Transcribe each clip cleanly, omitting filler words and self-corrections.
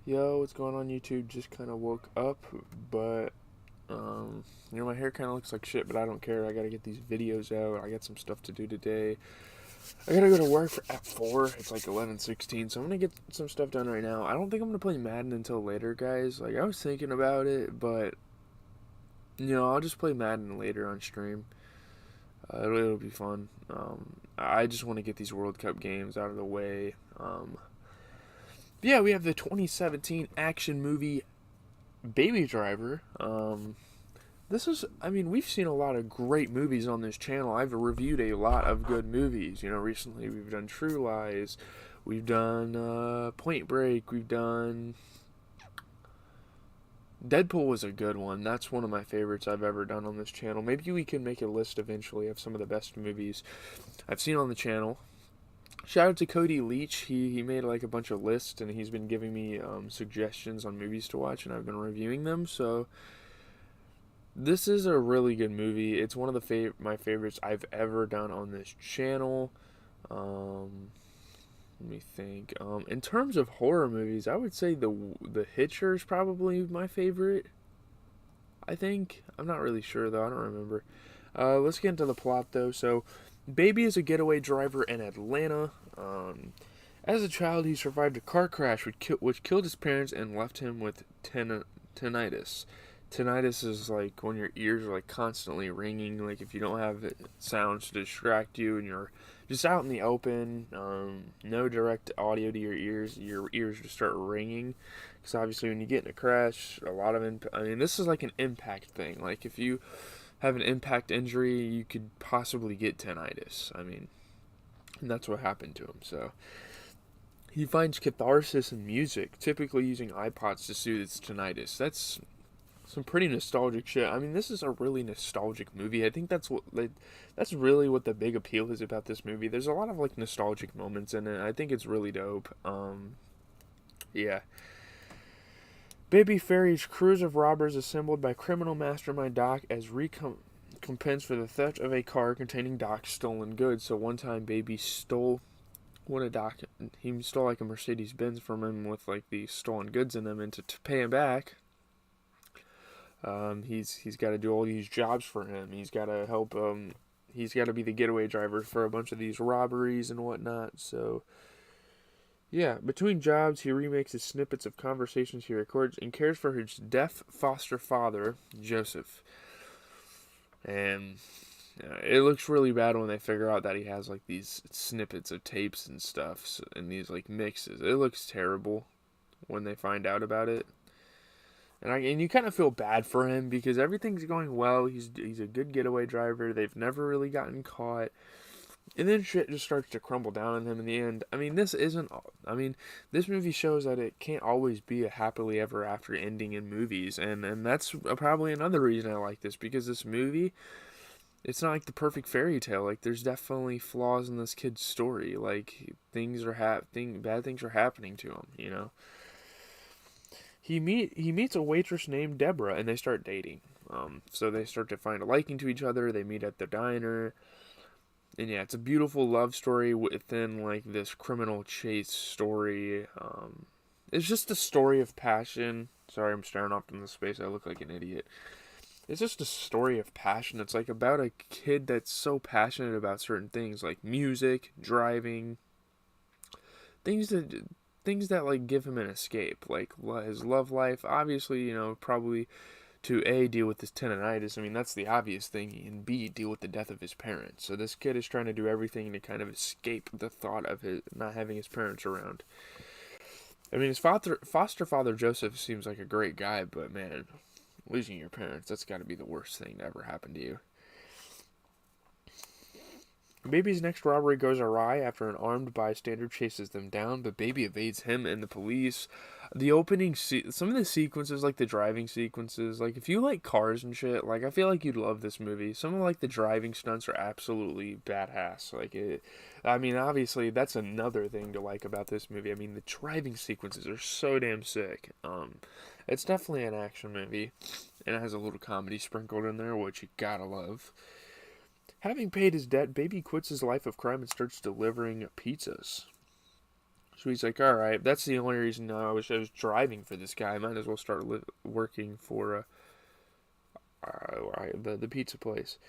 Yo, what's going on YouTube? Just kind of woke up, but my hair kind of looks like shit, but I don't care. I gotta get these videos out. I got some stuff to do today. I gotta go to work at 4. It's like 11:16, so I'm gonna get some stuff done right now. I don't think I'm gonna play Madden until later, guys. Like I was thinking about it, but I'll just play Madden later on stream. It'll be fun. I just want to get these World Cup games out of the way. Yeah, we have the 2017 action movie Baby Driver. We've seen a lot of great movies on this channel. I've reviewed a lot of good movies. Recently we've done True Lies, we've done Point Break, we've done Deadpool was a good one. That's one of my favorites I've ever done on this channel. Maybe we can make a list eventually of some of the best movies I've seen on the channel. Shout out to Cody Leach. He made like a bunch of lists and he's been giving me suggestions on movies to watch and I've been reviewing them. So this is a really good movie. It's one of my favorites I've ever done on this channel. Let me think. In terms of horror movies, I would say the Hitcher is probably my favorite. I think I'm not really sure though. I don't remember. Let's get into the plot though. So, Baby is a getaway driver in Atlanta. As a child, he survived a car crash which killed his parents and left him with tinnitus. Tinnitus is like when your ears are like constantly ringing, like if you don't have sounds to distract you and you're just out in the open, no direct audio to your ears just start ringing. Because obviously when you get in a crash, a lot of this is like an impact thing. Like if you have an impact injury, you could possibly get tinnitus. And that's what happened to him. So he finds catharsis in music, typically using iPods to soothe his tinnitus. That's some pretty nostalgic shit. This is a really nostalgic movie. I think that's really what the big appeal is about this movie. There's a lot of like nostalgic moments in it. I think it's really dope. Yeah. Baby ferries crews of robbers assembled by criminal mastermind Doc as recompense for the theft of a car containing Doc's stolen goods. So one time, Baby stole one of Doc. He stole like a Mercedes Benz from him with like the stolen goods in them, and to pay him back, he's got to do all these jobs for him. He's got to help. He's got to be the getaway driver for a bunch of these robberies and whatnot. So, yeah, between jobs, he remakes his snippets of conversations he records and cares for his deaf foster father, Joseph. And it looks really bad when they figure out that he has like these snippets of tapes and stuff and these like mixes. It looks terrible when they find out about it. And you kind of feel bad for him because everything's going well. He's a good getaway driver. They've never really gotten caught. And then shit just starts to crumble down on him in the end. This movie shows that it can't always be a happily ever after ending in movies. And that's probably another reason I like this, because this movie, it's not like the perfect fairy tale. Like, there's definitely flaws in this kid's story. Like, bad things are happening to him. He meets a waitress named Deborah, and they start dating. So they start to find a liking to each other. They meet at the diner, and yeah, it's a beautiful love story within like this criminal chase story. It's just a story of passion. Sorry, I'm staring off into space. I look like an idiot. It's just a story of passion. It's like about a kid that's so passionate about certain things, like music, driving, things that like give him an escape, like his love life. Obviously, probably to A, deal with his tinnitus. That's the obvious thing, and B, deal with the death of his parents. So this kid is trying to do everything to kind of escape the thought of his not having his parents around. His foster father Joseph seems like a great guy, but man, losing your parents, that's got to be the worst thing to ever happen to you. Baby's next robbery goes awry after an armed bystander chases them down, but Baby evades him and the police. Some of the sequences, like the driving sequences, like if you like cars and shit, like I feel like you'd love this movie. Some of like the driving stunts are absolutely badass. Obviously that's another thing to like about this movie. The driving sequences are so damn sick. It's definitely an action movie, and it has a little comedy sprinkled in there, which you gotta love. Having paid his debt, Baby quits his life of crime and starts delivering pizzas. So he's like, all right, that's the only reason I was driving for this guy. I might as well start working for the pizza place.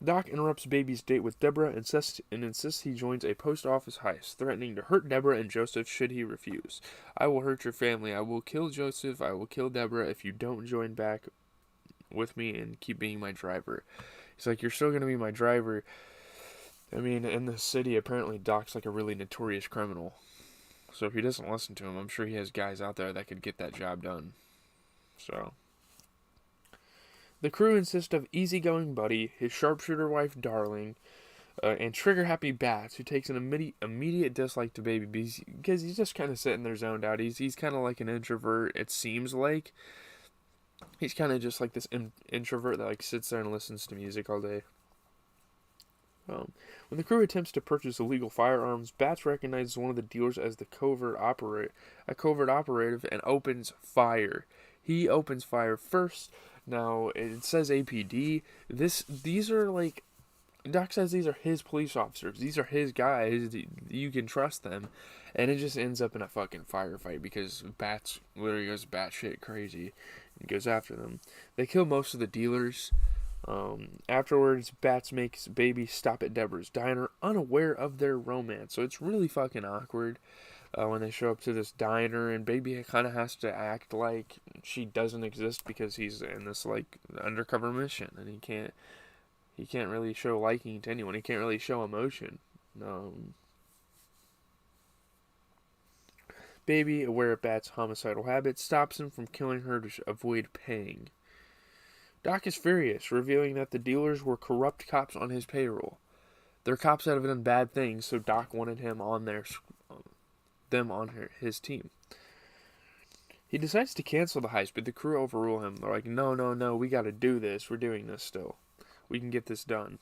Doc interrupts Baby's date with Deborah and insists he joins a post office heist, threatening to hurt Deborah and Joseph should he refuse. I will hurt your family. I will kill Joseph. I will kill Deborah if you don't join back with me and keep being my driver. He's like, you're still going to be my driver. I mean, in the city, apparently Doc's like a really notorious criminal. So if he doesn't listen to him, I'm sure he has guys out there that could get that job done. So the crew insists of easygoing Buddy, his sharpshooter wife Darling, and trigger-happy Bats, who takes an immediate dislike to Baby because he's just kind of sitting there zoned out. He's kind of like an introvert, it seems like. He's kind of just like this introvert that like sits there and listens to music all day. When the crew attempts to purchase illegal firearms, Bats recognizes one of the dealers as a covert operative, and opens fire. He opens fire first. Now it says APD. These are like, Doc says these are his police officers. These are his guys. You can trust them, and it just ends up in a fucking firefight because Bats literally goes batshit crazy and goes after them. They kill most of the dealers. Afterwards, Bats makes Baby stop at Deborah's diner, unaware of their romance. So it's really fucking awkward when they show up to this diner, and Baby kind of has to act like she doesn't exist because he's in this like undercover mission, and he can't really show liking to anyone. He can't really show emotion. Baby, aware of Bat's homicidal habits, stops him from killing her to avoid paying. Doc is furious, revealing that the dealers were corrupt cops on his payroll. They're cops that have done bad things, so Doc wanted him on his team. He decides to cancel the heist, but the crew overrule him. They're like, no, we gotta do this. We're doing this still. We can get this done.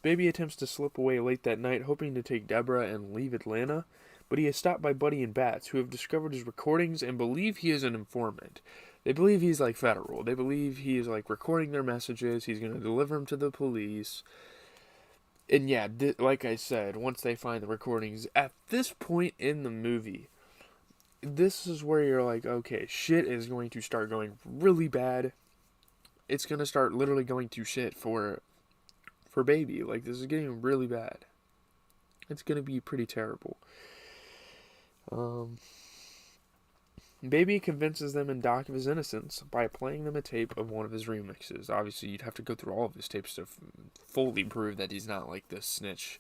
Baby attempts to slip away late that night, hoping to take Deborah and leave Atlanta, but he is stopped by Buddy and Bats, who have discovered his recordings and believe he is an informant. They believe he's like federal. They believe he is like recording their messages. He's going to deliver them to the police. And yeah, like I said, once they find the recordings, at this point in the movie, this is where you're like, okay, shit is going to start going really bad. It's going to start literally going to shit for Baby. Like, this is getting really bad. It's going to be pretty terrible. Baby convinces them and Doc of his innocence by playing them a tape of one of his remixes. Obviously, you'd have to go through all of his tapes to fully prove that he's not like this snitch.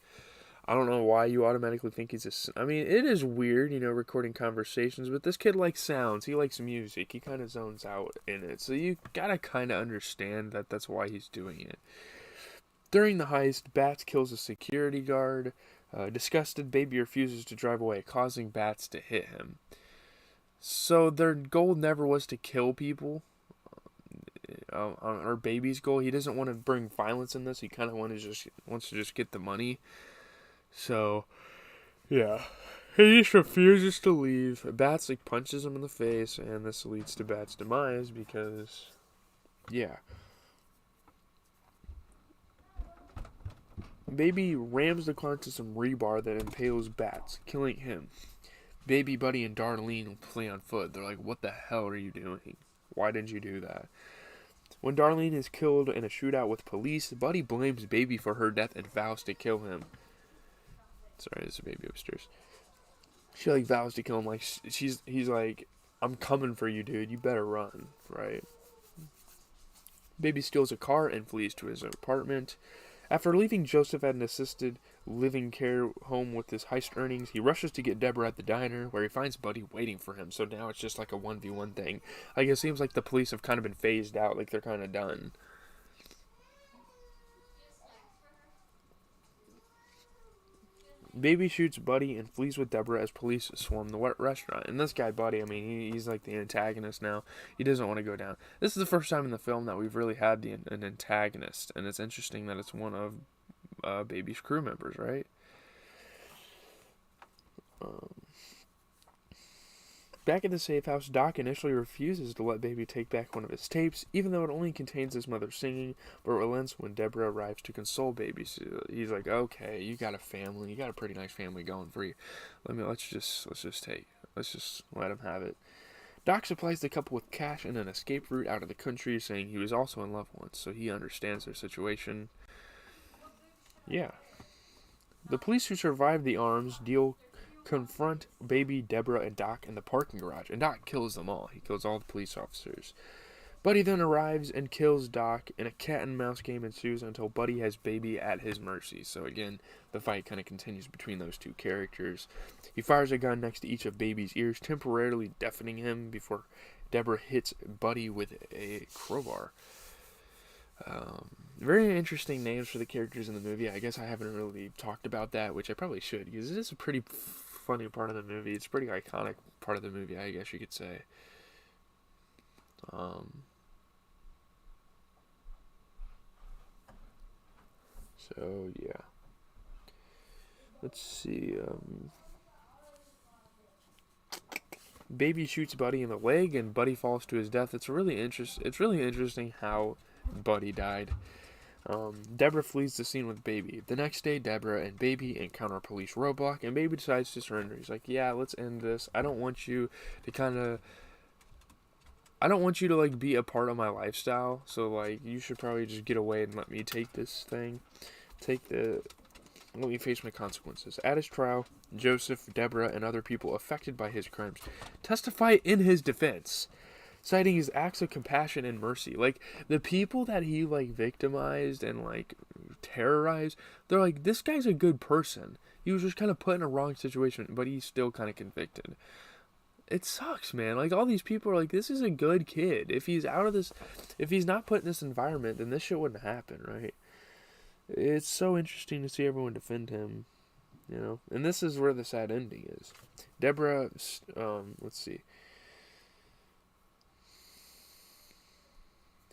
I don't know why you automatically think he's I mean, it is weird, recording conversations, but this kid likes sounds. He likes music. He kind of zones out in it. So you gotta kind of understand that that's why he's doing it. During the heist, Bats kills a security guard. Disgusted, Baby refuses to drive away, causing Bats to hit him. So their goal never was to kill people. Or Baby's goal, he doesn't want to bring violence in this. He kind of wants to just get the money. So, yeah, he just refuses to leave. Bats punches him in the face, and this leads to Bats' demise because, yeah. Baby rams the car into some rebar that impales Bats, killing him. Baby, Buddy, and Darlene flee on foot. They're like, what the hell are you doing? Why did you do that? When Darlene is killed in a shootout with police, Buddy blames Baby for her death and vows to kill him. Sorry, there's a baby upstairs. She vows to kill him. He's like, I'm coming for you, dude. You better run, right? Baby steals a car and flees to his apartment. After leaving Joseph at an assisted living care home with his heist earnings, he rushes to get Deborah at the diner, where he finds Buddy waiting for him. So now it's just like a 1v1 thing. It seems like the police have kind of been phased out, like they're kind of done. Baby shoots Buddy and flees with Deborah as police swarm the restaurant. And this guy, Buddy, he's like the antagonist now. He doesn't want to go down. This is the first time in the film that we've really had an antagonist. And it's interesting that it's one of Baby's crew members, right? Back at the safe house, Doc initially refuses to let Baby take back one of his tapes, even though it only contains his mother singing, but relents when Deborah arrives to console Baby. So he's like, "Okay, you got a family, you got a pretty nice family going for you. Let's just let him have it." Doc supplies the couple with cash and an escape route out of the country, saying he was also in love once, so he understands their situation. Yeah. The police who survived the arms deal confront Baby, Deborah, and Doc in the parking garage, and Doc kills them all. He kills all the police officers. Buddy then arrives and kills Doc, and a cat and mouse game ensues until Buddy has Baby at his mercy. So again, the fight kind of continues between those two characters. He fires a gun next to each of Baby's ears, temporarily deafening him before Deborah hits Buddy with a crowbar. Very interesting names for the characters in the movie. I guess I haven't really talked about that, which I probably should, because it is a pretty funny part of the movie. It's a pretty iconic part of the movie, I guess you could say. So yeah, let's see. Baby shoots Buddy in the leg, and Buddy falls to his death. It's really interesting how Buddy died. Deborah flees the scene with Baby. The next day, Deborah and Baby encounter a police roadblock, and Baby decides to surrender. He's like, "Yeah, let's end this. I don't want you to like be a part of my lifestyle. So like, you should probably just get away and let me take this thing, let me face my consequences." At his trial, Joseph, Deborah, and other people affected by his crimes testify in his defense, citing his acts of compassion and mercy. Like, the people that he, like, victimized and, like, terrorized, they're like, this guy's a good person. He was just kind of put in a wrong situation, but he's still kind of convicted. It sucks, man. Like, all these people are like, this is a good kid. If he's not put in this environment, then this shit wouldn't happen, right? It's so interesting to see everyone defend him, you know? And this is where the sad ending is. Deborah, let's see.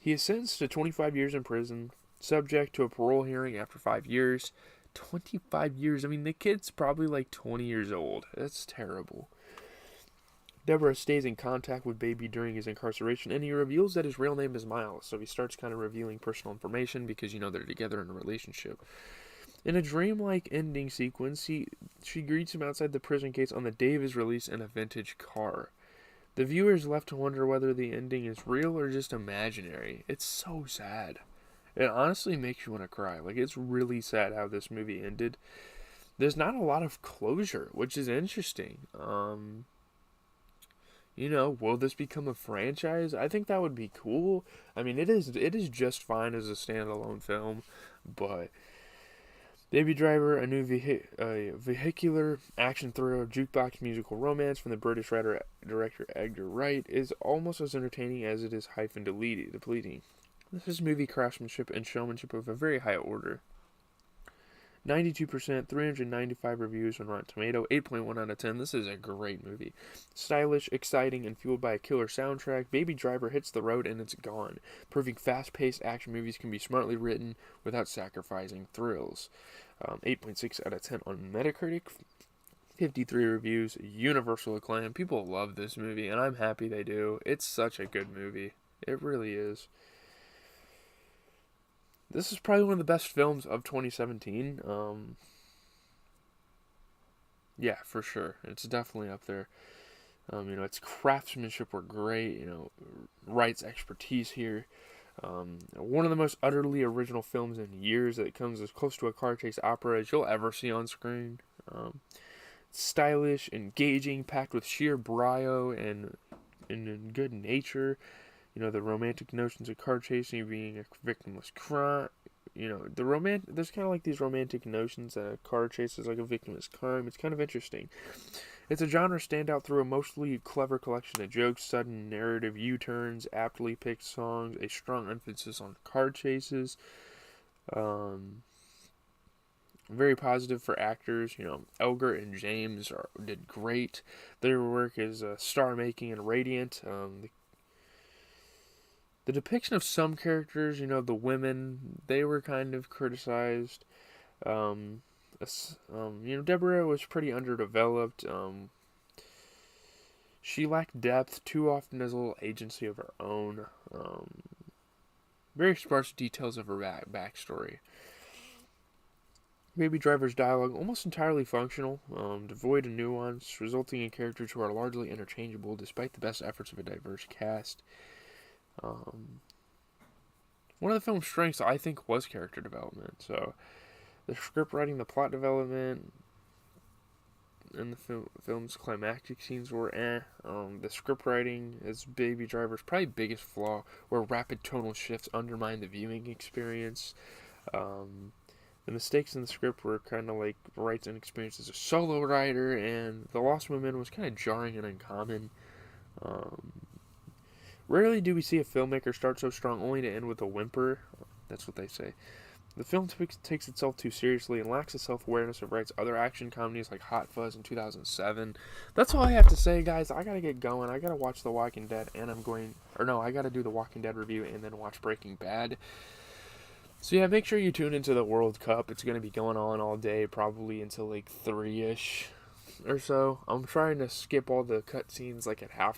He is sentenced to 25 years in prison, subject to a parole hearing after 5 years. 25 years. I mean, the kid's probably like 20 years old. That's terrible. Deborah stays in contact with Baby during his incarceration, and he reveals that his real name is Miles, so he starts kind of revealing personal information because, you know, they're together in a relationship. In a dreamlike ending sequence, she greets him outside the prison gates on the day of his release in a vintage car. The viewer is left to wonder whether the ending is real or just imaginary. It's so sad. It honestly makes you want to cry. Like, it's really sad how this movie ended. There's not a lot of closure, which is interesting. You know, will this become a franchise? I think that would be cool. I mean, it is just fine as a standalone film, but Baby Driver, a new vehicular action thriller jukebox musical romance from the British writer-director Edgar Wright, is almost as entertaining as it is depleting. This is movie craftsmanship and showmanship of a very high order. 92%, 395 reviews on Rotten Tomato, 8.1 out of 10. This is a great movie. Stylish, exciting, and fueled by a killer soundtrack, Baby Driver hits the road and it's gone, proving fast-paced action movies can be smartly written without sacrificing thrills. 8.6 out of 10 on Metacritic, 53 reviews, universal acclaim. People love this movie, and I'm happy they do. It's such a good movie. It really is. This is probably one of the best films of 2017. Yeah, for sure. It's definitely up there. You know, its craftsmanship were great. You know, Wright's expertise here. One of the most utterly original films in years that comes as close to a car chase opera as you'll ever see on screen. Stylish, engaging, packed with sheer brio and good nature. You know, the romantic notions of car chasing being a victimless crime. You know, there's kind of like these romantic notions that a car chase is like a victimless crime. It's kind of interesting. It's a genre standout through a mostly clever collection of jokes, sudden narrative U-turns, aptly picked songs, a strong emphasis on car chases. Very positive for actors. You know, Elgar and James did great. Their work is star-making and radiant. The depiction of some characters, you know, the women, they were kind of criticized. You know, Deborah was pretty underdeveloped. She lacked depth, too often has a little agency of her own. Very sparse details of her backstory. Baby Driver's dialogue almost entirely functional, devoid of nuance, resulting in characters who are largely interchangeable despite the best efforts of a diverse cast. One of the film's strengths, I think, was character development. So, the script writing, the plot development, and the film's climactic scenes were the script writing is Baby Driver's probably biggest flaw, where rapid tonal shifts undermine the viewing experience. The mistakes in the script were kind of like Wright's inexperience as a solo writer, and the lost momentum was kind of jarring and uncommon. Rarely do we see a filmmaker start so strong only to end with a whimper. That's what they say. The film takes itself too seriously and lacks the self-awareness of Wright's other action comedies like Hot Fuzz in 2007. That's all I have to say, guys. I gotta get going. I gotta watch The Walking Dead, and I gotta do The Walking Dead review and then watch Breaking Bad. So yeah, make sure you tune into the World Cup. It's gonna be going on all day, probably until like 3-ish or so. I'm trying to skip all the cutscenes like at halftime